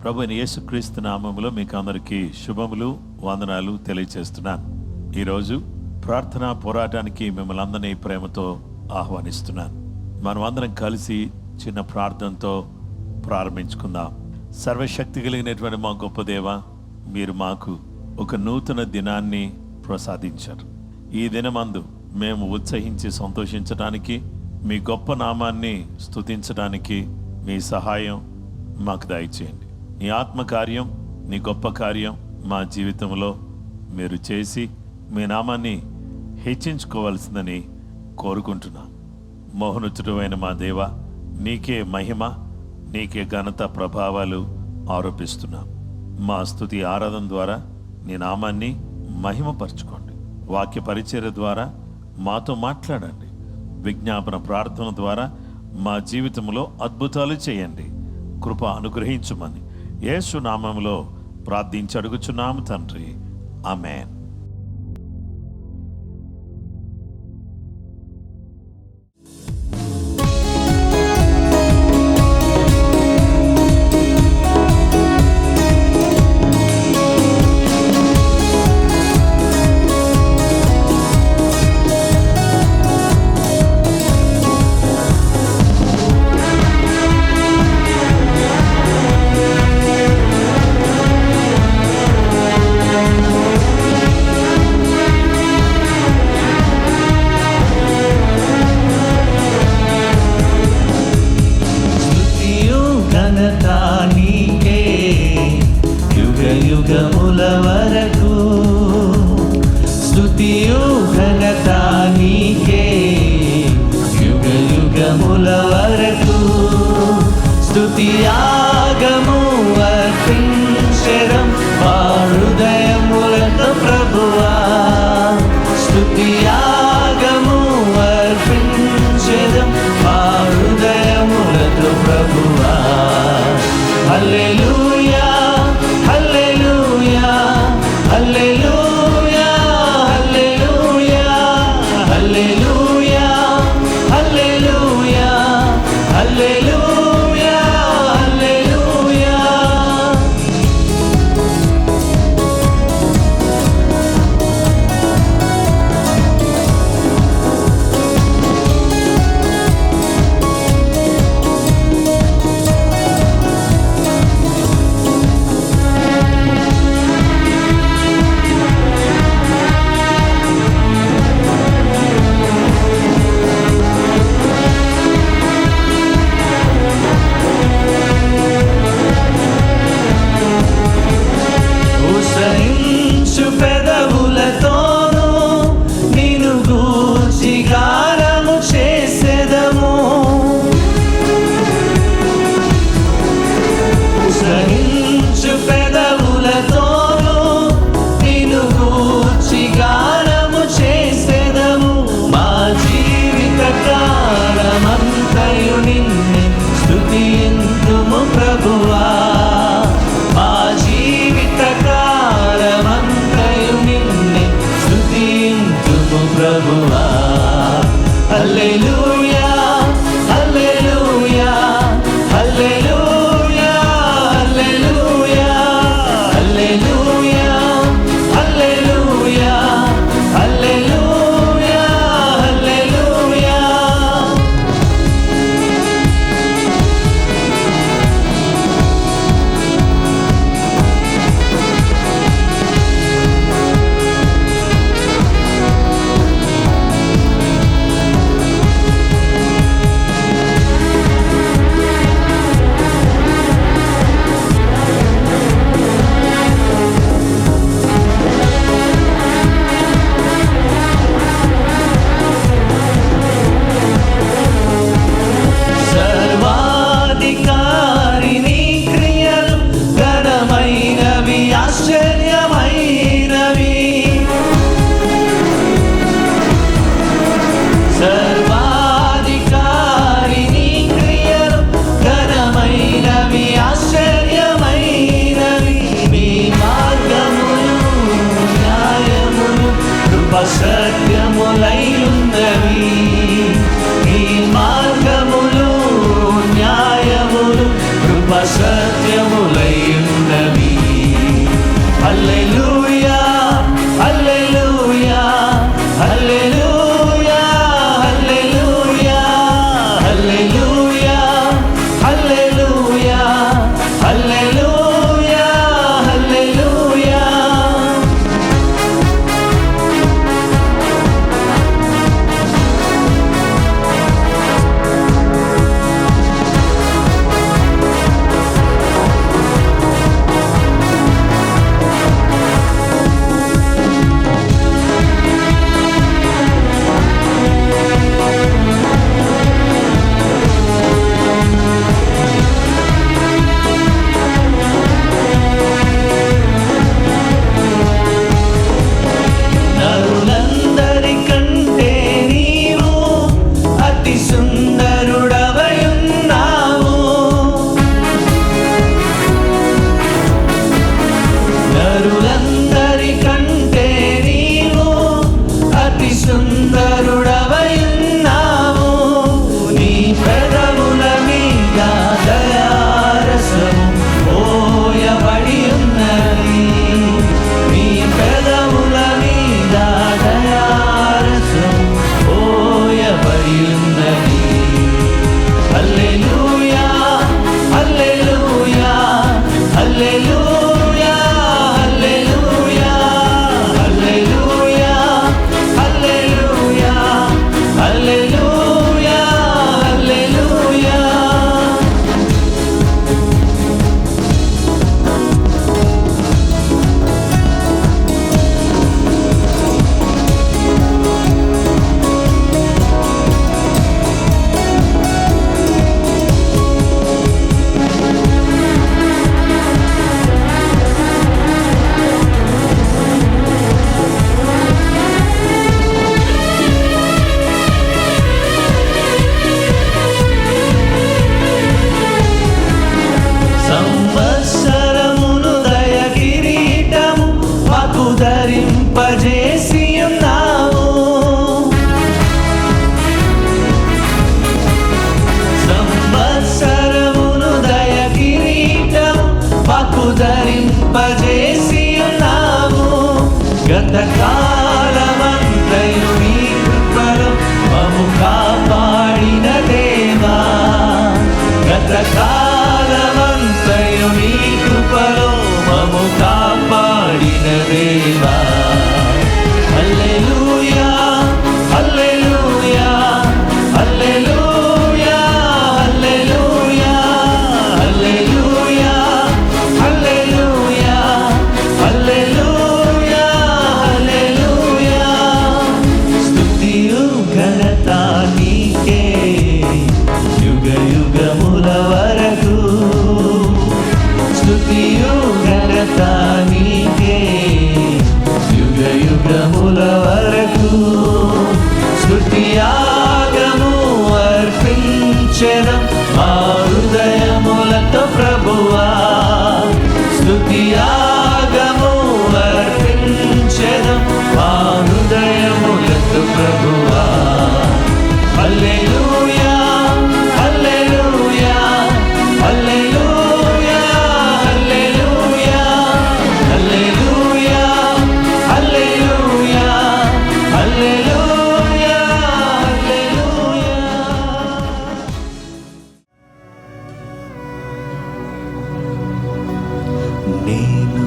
ప్రభువైన యేసుక్రీస్తు నామములో మీకు అందరికీ శుభములు, వందనాలు తెలియజేస్తున్నాను. ఈరోజు ప్రార్థనా పోరాటానికి మిమ్మల్ని అందరినీ ప్రేమతో ఆహ్వానిస్తున్నాను. మనం అందరం కలిసి చిన్న ప్రార్థనతో ప్రారంభించుకుందాం. సర్వశక్తి కలిగినటువంటి మా గొప్ప దేవ, మీరు మాకు ఒక నూతన దినాన్ని ప్రసాదించారు. ఈ దినమందు మేము ఉత్సహించి సంతోషించడానికి, మీ గొప్ప నామాన్ని స్తుతించడానికి మీ సహాయం మాకు దయచేయండి. నీ ఆత్మకార్యం, నీ గొప్ప కార్యం మా జీవితంలో మీరు చేసి మీ నామాన్ని హెచ్చించుకోవాల్సిందని కోరుకుంటున్నాం. మోహనుతుడైన మా దేవ, నీకే మహిమ, నీకే ఘనత, ప్రభావాలు ఆరోపిస్తున్నాం. మా స్తుతి ఆరాధన ద్వారా నీ నామాన్ని మహిమపరచుకోండి. వాక్య పరిచర్య ద్వారా మాతో మాట్లాడండి. విజ్ఞాపన ప్రార్థన ద్వారా మా జీవితంలో అద్భుతాలు చేయండి. కృప అనుగ్రహించుమని యేసు నామములో ప్రార్థించి అడుగుచున్నాము తండ్రి, ఆమేన్. యుగముల వరకు స్తుతియు ఘనత నీకే, యుగ యుగముల వరకు స్తుతి యాగము అర్పించెదం మా హృదయములతో ప్రభువా. స్తుతి యాగము అర్పించెదం మా హృదయములతో ప్రభువా. హల్లెలూయా, హల్లెలూయా, హల్లెలూయా, హల్లెలూయా, హల్లెలూయా, హల్లెలూయా, హల్లెలూయా, హల్లెలూయా. ఉసరించు పెదవులతోను నిన్ను గూర్చి గానము చేసెదము. ఉసరించు పెదవులతోను నిన్ను గూర్చి గానము చేసెదము. మా జీవిత కాలమంతయు నిన్నే స్తుతింతుము ప్రభువా. మా జీవిత కాలమంతయు నిన్నే స్తుతింతుము ప్రభువా. హల్లెలూయా, హల్లెలూయా, హల్లెలూయా, హల్లెలూయా, హల్లెలూయా, హల్లెలూయా, హల్లెలూయా, హల్లెలూయా. సర్వాధికారి నీ క్రియలు ఘనమైనవి, ఆశ్చర్యమైనవి. సర్వాధికారి నీ క్రియలు ఘనమైనవి, ఆశ్చర్యమైనవి. మీ మార్గములు న్యాయములు కృప సత్యములై ఉన్నవి. మీ మార్గములు న్యాయములు కృప సత్యములై అవతరింపజేసి ఉన్నావు. సంవత్సరమును దయ కిరీటం మాకు ధరింపజేసి ఉన్నావు. గతకాలమంతయు నీ కృపలో మము కాపాడిన దేవా. గతకాలమంతయు నీ కృపలో మము కాపాడిన దేవా. హల్లెలూయా హల్లెలూయా హల్లెలూయా హల్లెలూయా హల్లెలూయా హల్లెలూయా హల్లెలూయా హల్లెలూయా. స్తుతియు ఘనత నీకే యుగ యుగముల వరకు. స్తుతియు ఘనత నీకే యుగ యుగముల వరకు. స్తుతియాగము అర్పించెదం మా హృదయములతో ప్రభువా. స్తుతియాగము అర్పించెదం మా హృదయములతో ప్రభువా. హల్లెలూయా హల్లెలూయా హల్లెలూయా హల్లెలూయా హల్లెలూయా హల్లెలూయా హల్లెలూయా హల్లెలూయా. నేను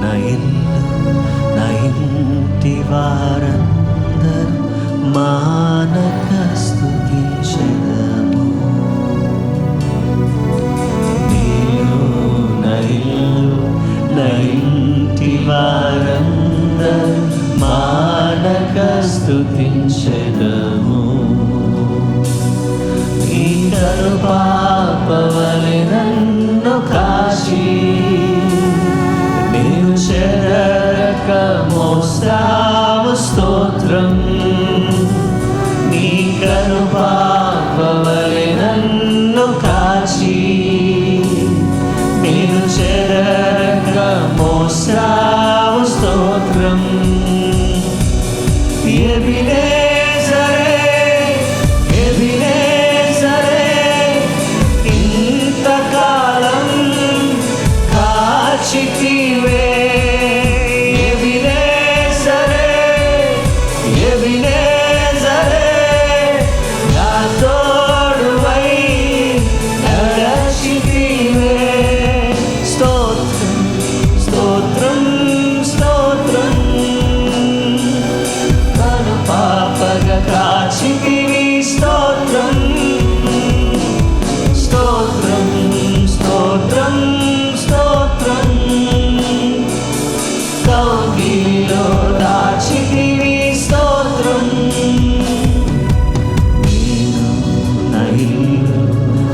నా ఇల్లు నా ఇంటి వారందరూ మానక స్తుతించెదము. నేను నా ఇల్లు నా ఇంటి వారందరూ మానక స్తుతించెదము. ఈ కరుపాపవలె నన్ను కాచి నేను చెరక మోస్తావు స్తోత్రం. నీ కరుపాపవలె నన్ను కాచి నేను చెరక మోస్తావు స్తోత్రం. ఎబినేజరే ఎబినేజరే ఇంతకాలం కాచితివే. ఎబినేజరే ఎబినేజరే నా తోడువై నడచితివే. స్తోత్రం స్తోత్రం స్తోత్రం. తను పాపగ కాచితివి. స్తోత్రం స్తోత్రం స్తోత్రం స్తోత్రం. కౌగిలిలో దాచితివి. స్తోత్రం. నేను నా ఇల్లు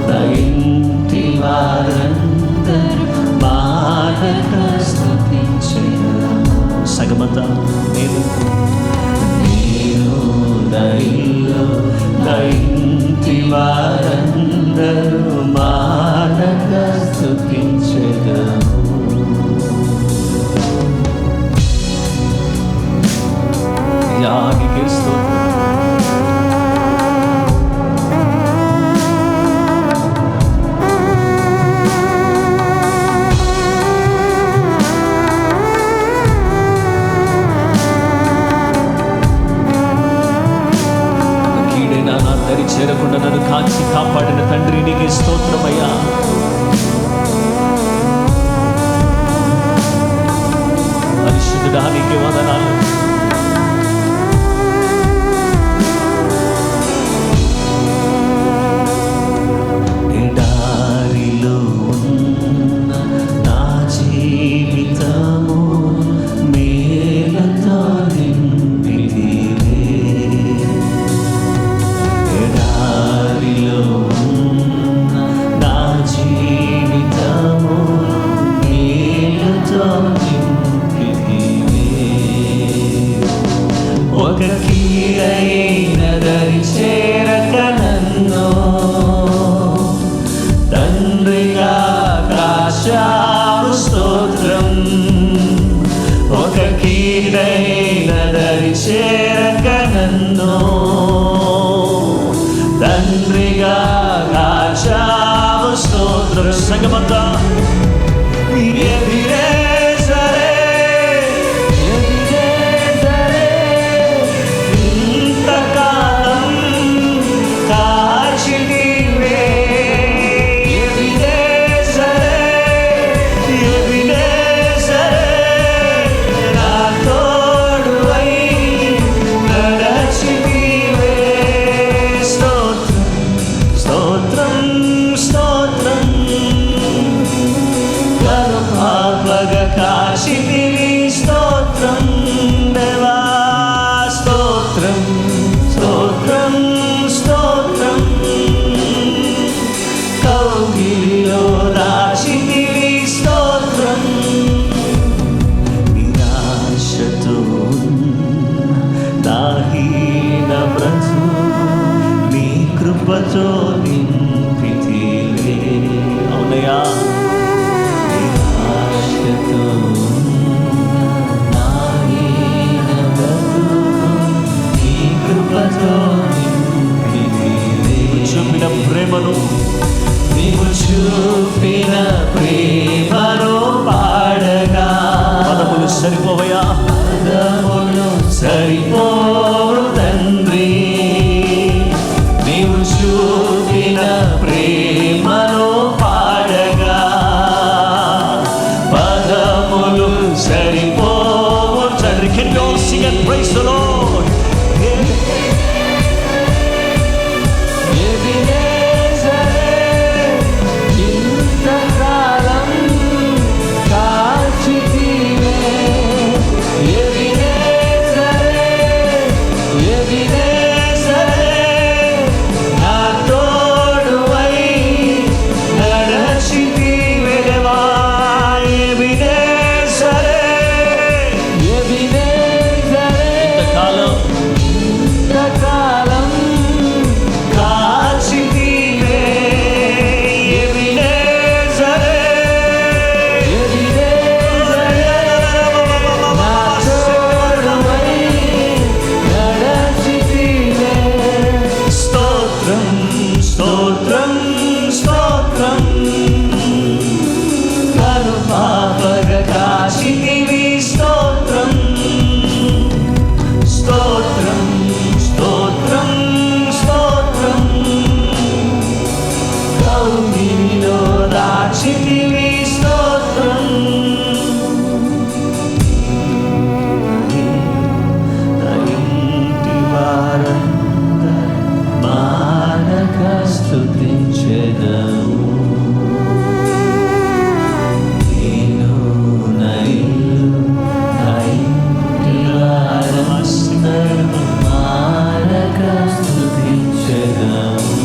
నా ఇంటి వారందరూ మానక స్తుతించెదము. సగమత నేను నా ఇల్లు నా ఇంటి వారందరూ మానక స్తుతించెదము. యానికి స్తోత్రం. కీడైనా నా దరి చేరకుండా నన్ను కాచి కాపాడిన తండ్రి నీకే స్తోత్రమయ్యా. పరిశుద్ధుడా నీకే వందనాలు. ఎడారిలో ఉన్న నా జీవితము మేలతో నింపితివే. ఎడారిలో ఉన్న నా జీవితము మేలతో నింపితివే. దీనైనదరి చేరక నన్ను తండ్రిగా కాచావు స్తోత్రం. సంగమంతా ఎబినేజరే, ఎబినేజరే, ఇంతకాలం కాచితివే. ఎబినేజరే, ఎబినేజరే, నా తోడువై నడచితివే. స్తోత్రం, స్తోత్రం, స్తోత్రం. కరుణాపగా కాచితివి. స్తోత్రం దేవా, స్తోత్రం, స్తోత్రం, స్తోత్రం. కౌగిలిలో దాచితివి. స్తోత్రం. నిరాశతో నాహీన బ్రతుకు నీ కృపతో నింపితివే. అవునయ్యా, నిరాశతో నాహీన బ్రతుకు నీ కృపతో నింపితివే. చూపిన ప్రేమను, నీవు చూపిన ప్రేమను పాడగా పదములు సరిపోవయా, పదములు సరిపోవు తండ్రి. నీవు చూపిన ప్రేమను పాడగా పదములు సరిపోవు తండ్రి. Can you all sing and praise the Lord? స్తోత్రం, స్తోత్రం. కరుణాపగా కాచితివి. స్తోత్రం, స్తోత్రం, స్తోత్రం, స్తోత్రం. కౌగిలిలో దాచితివి. స్తోత్రం. నా ఇంటి వారందరూ మానక స్తుతించెదము. నేను నా ఇల్లు, నా ఇంటి వారందరూ మానక స్తుతించెదము.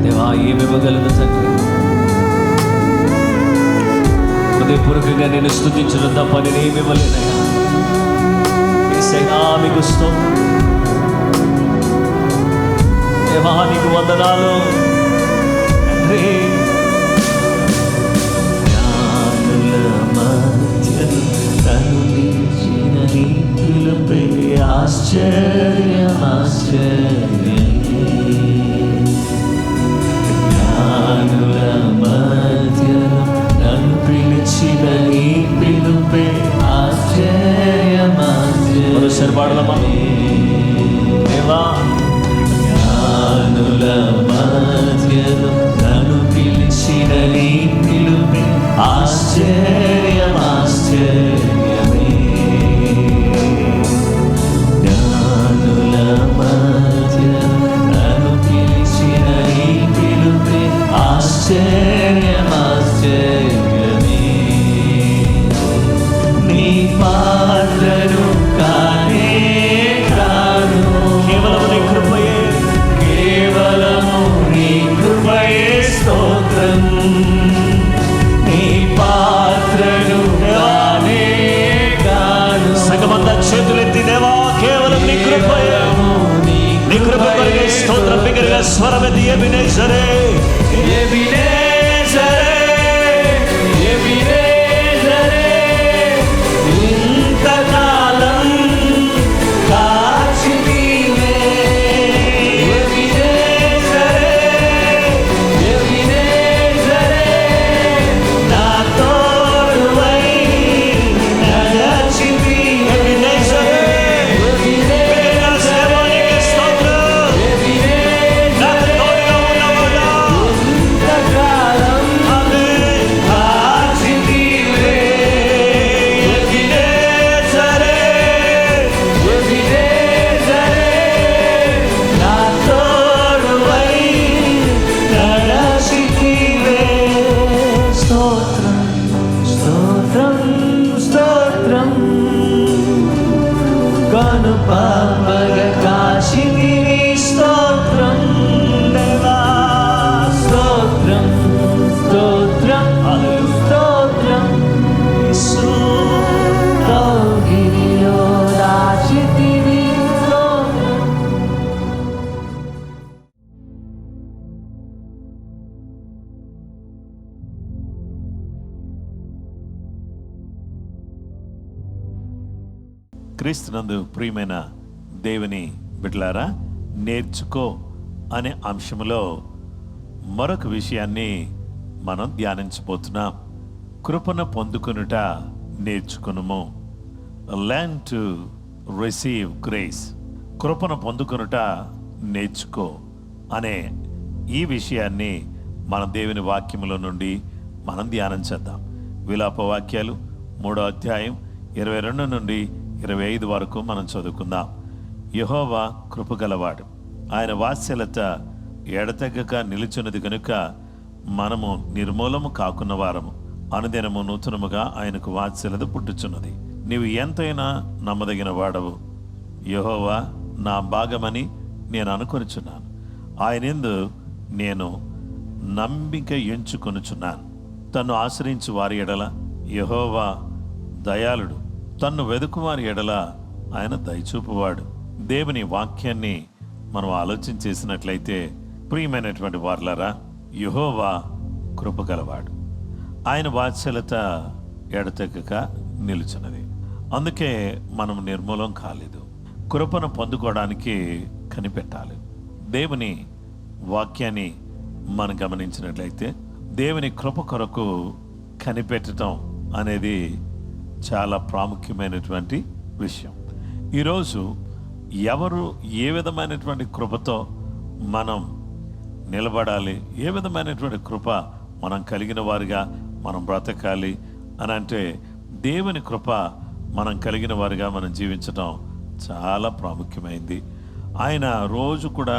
దేవా, ఏమివ్వగలదు తండ్రి? హృదయపూర్వకంగా నేను స్తుతించడం తప్ప నేనేమి ఇవ్వలేనయ్యా. యేసయ్యా, మీకు స్తోత్రం. దేవా, నీకు వందనాలు తండ్రి. జ్ఞానుల మధ్యలో తను నిలిచిన నీ పిలుపే ఆశ్చర్యం, ఆశ్చర్యమే. జ్ఞానుల మధ్యలో నన్ను పిలిచిన నీ పిలుపే ఆశ్చర్యం, ఆశ్చర్యం. మరోసారి పాడలమా? దేవా, జ్ఞానుల మధ్యలో నన్ను పిలిచిన నీ పిలుపే ఆశ్చర్యం, ఆశ్చర్యమే. జ్ఞానుల మధ్యలో నన్ను పిలిచిన నీ పిలుపే ఆశ్చర్యం, ఆశ్చర్యమే. నీ పాత్రను కానే కాను, కేవలము నీ కృపయే, కేవలము నీ కృపయే. స్తోత్రం. నీ పాత్రను కానే కాను. సంగమంతా చేతులెత్తి దేవా, కేవలం నీ కృపయే, నీ కృప కలిగే స్తోత్రం. బిగ్గరగా స్వరమెత్తి ఎబినేజరే, ఎబినేజరే. క్రీస్తునందు ప్రియమైన దేవుని బిడ్డలారా, నేర్చుకో అనే అంశంలో మరొక విషయాన్ని మనం ధ్యానించబోతున్నాం. కృపను పొందుకొనుట నేర్చుకునుము. Learn to receive grace. కృపను పొందుకొనుట నేర్చుకో అనే ఈ విషయాన్ని మన దేవుని వాక్యములో నుండి మనం ధ్యానం చేద్దాం. విలాప వాక్యాలు 3వ అధ్యాయం 22 నుండి 25 వరకు మనం చదువుకుందాం. యెహోవా కృపగలవాడు, ఆయన వాత్సల్యత ఎడతెగక నిలుచున్నది కనుక మనము నిర్మూలము కాకున్న వారము. అనుదినము నూతనముగా ఆయనకు వాత్సల్యత పుట్టుచున్నది. నీవు ఎంతైనా నమ్మదగిన వాడవు. యెహోవా నా భాగమని నేను అనుకొనుచున్నాను. ఆయనందు నేను నమ్మిక ఎంచుకొనుచున్నాను. తన్ను ఆశ్రయించు వారి ఎడల యెహోవా దయాళుడు, తన్ను వెదుకు వారి ఎడల ఆయన దయచూపువాడు. దేవుని వాక్యాన్ని మనం ఆలోచన చేసినట్లయితే ప్రియమైనటువంటి వారలారా, యెహోవా కృపగలవాడు, ఆయన వాత్సల్యత ఎడతెగక నిలుచున్నది. అందుకే మనం నిర్మూలం కాలేదు. కృపను పొందుకోవడానికి కనిపెట్టాలి. దేవుని వాక్యాన్ని మనం గమనించినట్లయితే దేవుని కృప కొరకు కనిపెట్టడం అనేది చాలా ప్రాముఖ్యమైనటువంటి విషయం. ఈరోజు ఎవరు ఏ విధమైనటువంటి కృపతో మనం నిలబడాలి, ఏ విధమైనటువంటి కృప మనం కలిగిన వారిగా మనం బ్రతకాలి అని అంటే, దేవుని కృప మనం కలిగిన వారిగా మనం జీవించడం చాలా ప్రాముఖ్యమైంది. ఆయన రోజు కూడా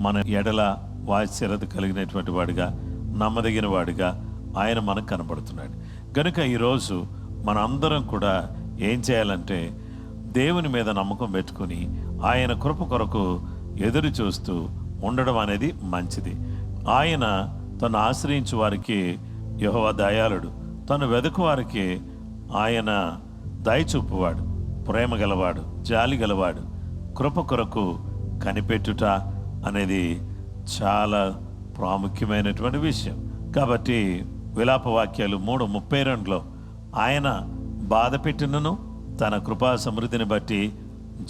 మన ఎడల వాత్సల్యత కలిగినటువంటి వాడిగా, నమ్మదగిన వాడిగా ఆయన మనకు కనబడుతున్నాడు. కనుక ఈరోజు మన అందరం కూడా ఏం చేయాలంటే, దేవుని మీద నమ్మకం పెట్టుకుని ఆయన కృప కొరకు ఎదురు చూస్తూ ఉండడం అనేది మంచిది. ఆయన తను ఆశ్రయించు వారికి యెహోవా దయాళుడు, తను వెదుకు వారికి ఆయన దయచూపువాడు, ప్రేమ గలవాడు, జాలి గలవాడు. కృప కొరకు కనిపెట్టుట అనేది చాలా ప్రాముఖ్యమైనటువంటి విషయం. కాబట్టి విలాప వాక్యాలు 3:32లో ఆయన బాధ పెట్టినను తన కృపా సమృద్ధిని బట్టి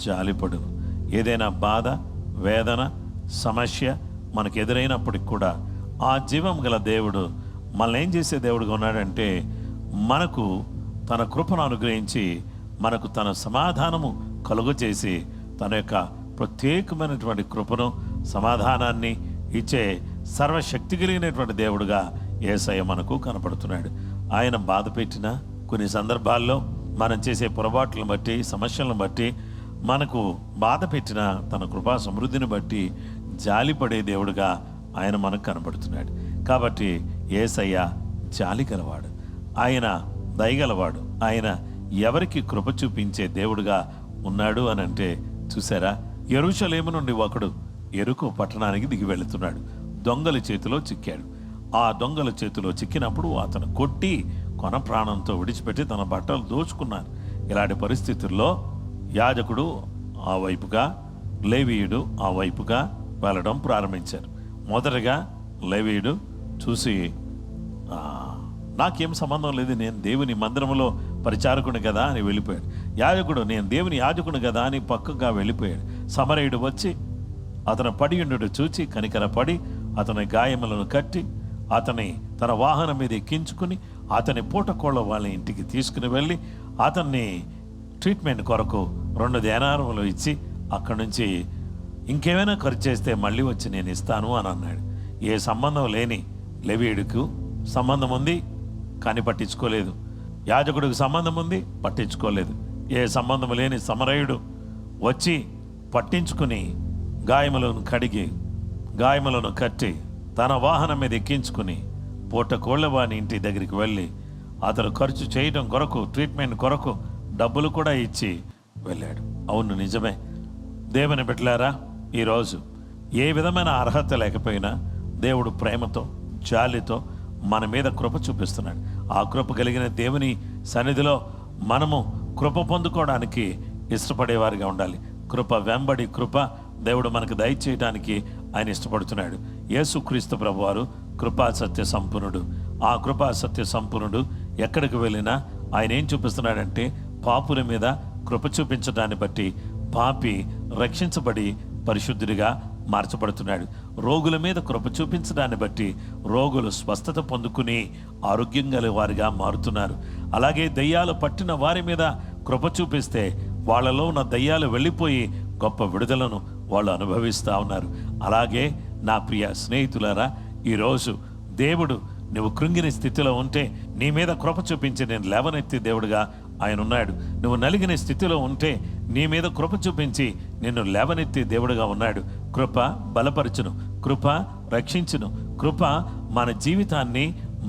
జాలిపడును. ఏదైనా బాధ, వేదన, సమస్య మనకు ఎదురైనప్పటికి కూడా ఆ జీవం గల దేవుడు మనల్ని ఏం చేసే దేవుడుగా ఉన్నాడంటే, మనకు తన కృపను అనుగ్రహించి మనకు తన సమాధానము కలుగజేసి తన యొక్క ప్రత్యేకమైనటువంటి కృపను, సమాధానాన్ని ఇచ్చే సర్వశక్తి కలిగినటువంటి దేవుడుగా యేసయ్య మనకు కనపడుతున్నాడు. ఆయన బాధ పెట్టిన కొన్ని సందర్భాల్లో మనం చేసే పొరపాట్లను బట్టి, సమస్యలను బట్టి, మనకు బాధ పెట్టిన తన కృపా సమృద్ధిని బట్టి జాలిపడే దేవుడుగా ఆయన మనకు కనపడుతున్నాడు. కాబట్టి యేసయ్య జాలి గలవాడు, ఆయన దయగలవాడు, ఆయన ఎవరికి కృప చూపించే దేవుడుగా ఉన్నాడు అని అంటే, చూసారా, యెరూషలేము నుండి ఒకడు యెరికో పట్టణానికి దిగి వెళుతున్నాడు. దొంగల చేతిలో చిక్కాడు. ఆ దొంగల చేతిలో చిక్కినప్పుడు అతను కొట్టి కొన ప్రాణంతో విడిచిపెట్టి తన బట్టలు దోచుకున్నారు. ఇలాంటి పరిస్థితుల్లో యాజకుడు ఆ వైపుగా, లేవీయుడు ఆ వైపుగా వెళ్ళడం ప్రారంభించారు. మొదటగా లేవీయుడు చూసి, నాకేం సంబంధం లేదు, నేను దేవుని మందిరంలో పరిచారకుని కదా అని వెళ్ళిపోయాడు. యాజకుడు, నేను దేవుని యాజకుని కదా అని పక్కగా వెళ్ళిపోయాడు. సమరయుడు వచ్చి అతను పడియుండు చూచి కనికరపడి అతని గాయములను కట్టి అతని తన వాహనం మీద ఎక్కించుకుని అతని పూటకోళ్ళ వాళ్ళ ఇంటికి తీసుకుని వెళ్ళి అతన్ని ట్రీట్మెంట్ కొరకు 2 దేనారములు ఇచ్చి అక్కడి నుంచి ఇంకేమైనా ఖర్చు చేస్తే మళ్ళీ వచ్చి నేను ఇస్తాను అని అన్నాడు. ఏ సంబంధం లేని లేవీయుడికి సంబంధం ఉంది కానీ పట్టించుకోలేదు. యాజకుడికి సంబంధం ఉంది, పట్టించుకోలేదు. ఏ సంబంధం లేని సమరయుడు వచ్చి పట్టించుకుని గాయములను కడిగి గాయములను కట్టి తన వాహనం మీద ఎక్కించుకుని పూటకోళ్ళవాని ఇంటి దగ్గరికి వెళ్ళి అతను ఖర్చు చేయడం కొరకు, ట్రీట్మెంట్ కొరకు డబ్బులు కూడా ఇచ్చి వెళ్ళాడు. అవును, నిజమే. దేవుని బిడ్డలారా, ఈరోజు ఏ విధమైన అర్హత లేకపోయినా దేవుడు ప్రేమతో, జాలితో మన మీద కృప చూపిస్తున్నాడు. ఆ కృప కలిగిన దేవుని సన్నిధిలో మనము కృప పొందుకోవడానికి ఇష్టపడేవారిగా ఉండాలి. కృప వెంబడి కృప దేవుడు మనకు దయచేయడానికి ఆయన ఇష్టపడుతున్నాడు. యేసుక్రీస్తు ప్రభువారు కృపా సత్య సంపూర్ణుడు. ఆ కృపా సత్య సంపూర్ణుడు ఎక్కడికి వెళ్ళినా ఆయన ఏం చూపిస్తున్నాడంటే, పాపుల మీద కృప చూపించడాన్ని బట్టి పాపి రక్షించబడి పరిశుద్ధుడిగా మార్చబడుతున్నాడు. రోగుల మీద కృప చూపించడాన్ని బట్టి రోగులు స్వస్థత పొందుకుని ఆరోగ్యం గల వారిగా మారుతున్నారు. అలాగే దయ్యాలు పట్టిన వారి మీద కృప చూపిస్తే వాళ్ళలో ఉన్న దయ్యాలు వెళ్ళిపోయి గొప్ప విడుదలను వాళ్ళు అనుభవిస్తూ ఉన్నారు. అలాగే నా ప్రియ స్నేహితులారా, ఈరోజు దేవుడు నువ్వు కృంగిన స్థితిలో ఉంటే నీ మీద కృప చూపించి నేను లేవనెత్తి దేవుడుగా ఆయన ఉన్నాడు. నువ్వు నలిగిన స్థితిలో ఉంటే నీ మీద కృప చూపించి నిన్ను లేవనెత్తి దేవుడుగా ఉన్నాడు. కృప బలపరచును, కృప రక్షించును, కృప మన జీవితాన్ని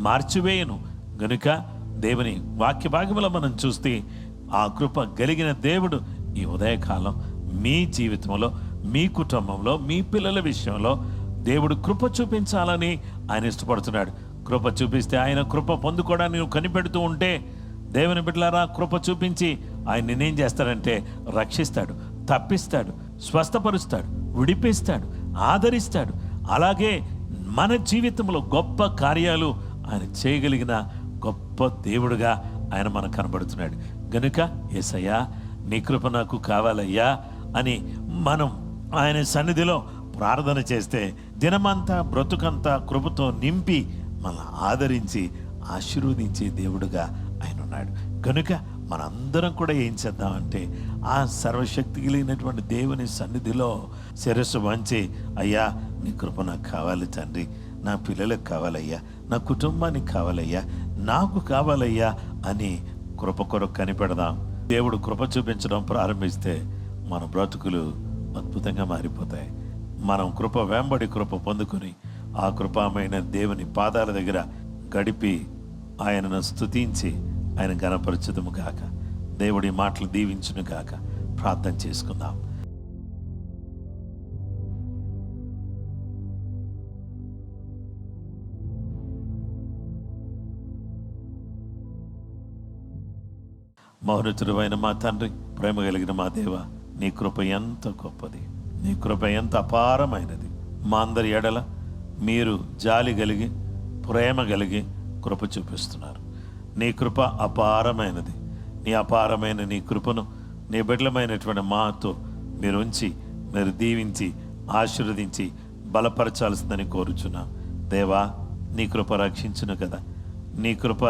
మార్చివేయును. గనుక దేవుని వాక్య భాగంలో మనం చూస్తే ఆ కృప కలిగిన దేవుడు ఈ ఉదయకాలం మీ జీవితంలో, మీ కుటుంబంలో, మీ పిల్లల విషయంలో దేవుడు కృప చూపించాలని ఆయన ఇష్టపడుతున్నాడు. కృప చూపిస్తే ఆయన కృప పొందుకోవడానికి నువ్వు కనిపెడుతూ ఉంటే దేవుని బిడ్డలారా, కృప చూపించి ఆయన నిన్నేం చేస్తాడంటే రక్షిస్తాడు, తప్పిస్తాడు, స్వస్థపరుస్తాడు, విడిపిస్తాడు, ఆదరిస్తాడు. అలాగే మన జీవితంలో గొప్ప కార్యాలు ఆయన చేయగలిగిన గొప్ప దేవుడుగా ఆయన మనకు కనబడుతున్నాడు. గనుక యేసయ్యా నీ కృప నాకు కావాలయ్యా అని మనం ఆయన సన్నిధిలో ప్రార్థన చేస్తే దినమంతా బ్రతుకంతా కృపతో నింపి మనల్ని ఆదరించి ఆశీర్వదించే దేవుడుగా ఆయన ఉన్నాడు. కనుక మనందరం కూడా ఏం చేద్దామంటే ఆ సర్వశక్తి కలిగినటువంటి దేవుని సన్నిధిలో శిరస్సు వంచి, అయ్యా నీ కృప నాకు కావాలి తండ్రి, నా పిల్లలకు కావాలయ్యా, నా కుటుంబానికి కావాలయ్యా, నాకు కావాలయ్యా అని కృప కొరకు కనిపెడదాం. దేవుడు కృప చూపించడం ప్రారంభిస్తే మన బ్రతుకులు అద్భుతంగా మారిపోతాయి. మనం కృప వెంబడి కృప పొందుకొని ఆ కృపామైన దేవుని పాదాల దగ్గర గడిపి ఆయనను స్తుతించి ఆయన ఘనపరచుదుము గాక. దేవుడి మాటలు దీవించును గాక. ప్రార్థన చేసుకుందాం. మహోన్నతుడైన మా తండ్రి, ప్రేమ కలిగిన మా దేవ, నీ కృప ఎంత గొప్పది, నీ కృప ఎంత అపారమైనది. మా అందరి ఎడల మీరు జాలి కలిగి ప్రేమ కలిగి కృప చూపిస్తున్నారు. నీ కృప అపారమైనది. నీ అపారమైన నీ కృపను నీ బిడ్డలమైనటువంటి మాతో మీరు ఉంచి, మీరు దీవించి ఆశీర్వదించి బలపరచాల్సిందని కోరుచున్నాం. దేవా, నీ కృప రక్షించును కదా, నీ కృప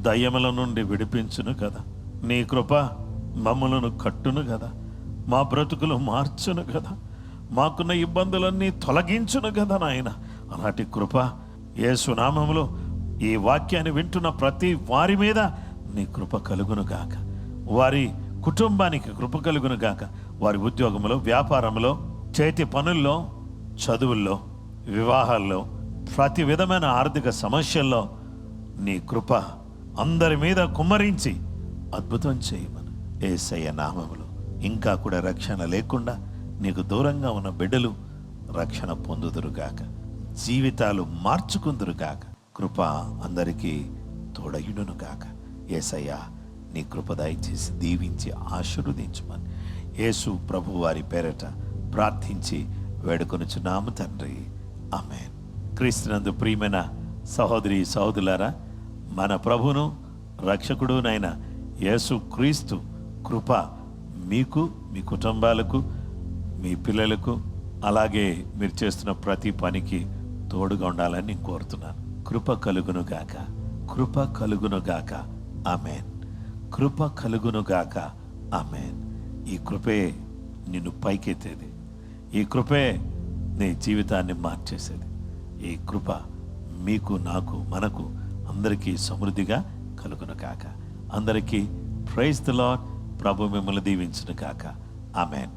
దయ్యముల నుండి విడిపించును కదా, నీ కృప మమ్ములను కట్టును కదా, మా బ్రతుకులు మార్చును కదా, మాకున్న ఇబ్బందులన్నీ తొలగించును కదా నాయన. అలాంటి కృప యేసు నామములో ఈ వాక్యాన్ని వింటున్న ప్రతి వారి మీద నీ కృప కలుగును గాక. వారి కుటుంబానికి కృప కలుగును గాక. వారి ఉద్యోగంలో, వ్యాపారంలో, చేతి పనుల్లో, చదువుల్లో, వివాహాల్లో, ప్రతి విధమైన ఆర్థిక సమస్యల్లో నీ కృప అందరి మీద కుమ్మరించి అద్భుతం చేయమని యేసయ్య నామములో. ఇంకా కూడా రక్షణ లేకుండా నీకు దూరంగా ఉన్న బిడ్డలు రక్షణ పొందుదురుగాక, జీవితాలు మార్చుకుందురుగాక. కృప అందరికీ తోడయుడును గాక. యేసయ్య నీ కృప దయచేసి దీవించి ఆశీర్వదించమని యేసు ప్రభు వారి పేరట ప్రార్థించి వేడుకొనుచున్నాము తండ్రి, ఆమేన్. క్రీస్తునందు ప్రియమైన సహోదరి సహోదరులారా, మన ప్రభును రక్షకుడునైన యేసు క్రీస్తు కృప మీకు, మీ కుటుంబాలకు, మీ పిల్లలకు, అలాగే మీరు చేస్తున్న ప్రతి పనికి తోడుగా ఉండాలని నేను కోరుతున్నాను. కృప కలుగును గాక, కృప కలుగును గాక, ఆమేన్. కృప కలుగును గాక, ఆమేన్. ఈ కృపే నిన్ను పైకెత్తేది, ఈ కృపే నీ జీవితాన్ని మార్చేసేది. ఈ కృప మీకు, నాకు, మనకు అందరికీ సమృద్ధిగా కలుగును గాక. అందరికీ ప్రైజ్ ది లార్డ్. ప్రభు మిమ్మల్ని దీవించును గాక, ఆమేన్.